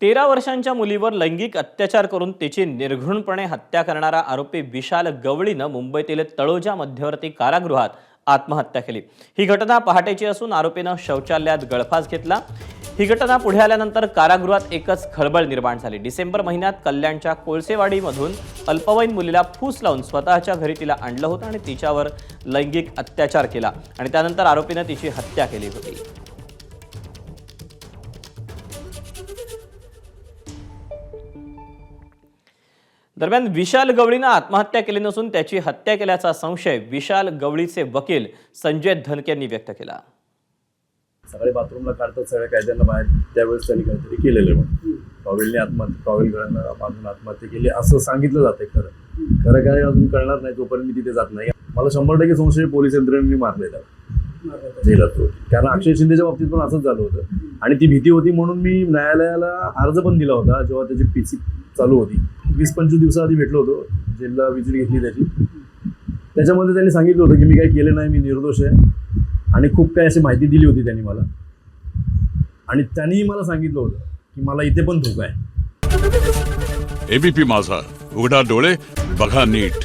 13 वर्षांच्या मुलीवर लैंगिक अत्याचार करून तिची निर्घृणपणे हत्या करणारा आरोपी विशाल गवळीनं मुंबईतील तळोजा मध्यवर्ती कारागृहात आत्महत्या केली। ही घटना पहाटेची असून आरोपीनं शौचालयात गळफास घेतला। ही घटना पुढे आल्यानंतर कारागृहात एकच खळबळ निर्माण झाली। डिसेंबर महिन्यात कल्याणच्या कोळसेवाडीमधून अल्पवयीन मुलीला फूस लावून स्वतःच्या घरी तिला आणलं होतं आणि तिच्यावर लैंगिक अत्याचार केला आणि त्यानंतर आरोपीनं तिची हत्या केली होती। दरम्यान विशाल गवळीनं आत्महत्या केली नसून त्याची हत्या केल्याचा संशय विशाल गवळीचे वकील संजय धनके यांनी व्यक्त केला। सगळे बाथरूमला काढतात सगळ्या कायद्यांना बाहेर, त्यावेळेस त्यांनी काहीतरी केलेलं म्हणून टॉवेलने टॉवेल गळ्यांना बांधून आत्महत्या केली असं सांगितलं जाते। खरं काय अजून कळणार नाही तोपर्यंत मी तिथे जात नाही। मला 100% संशय पोलीस यंत्रणेने मारले त्याला जेलात, कारण अक्षय शिंदेच्या बाबतीत पण असंच झालं होतं आणि ती भीती होती म्हणून मी न्यायालयाला अर्ज पण दिला होता। जेव्हा त्याची PC चालू होती 20-25 दिवसाआधी भेटलो होतो, जेलला विजिट घेतली त्याची। त्याच्यामध्ये त्यांनी सांगितलं होतं की मी काही केलं नाही, मी निर्दोष आहे आणि खूप काही अशी माहिती दिली होती त्यांनी मला, आणि त्यांनी मला सांगितलं होतं की मला इथे पण धोका आहे। ABP माझा, उघडा डोळे बघा नीट।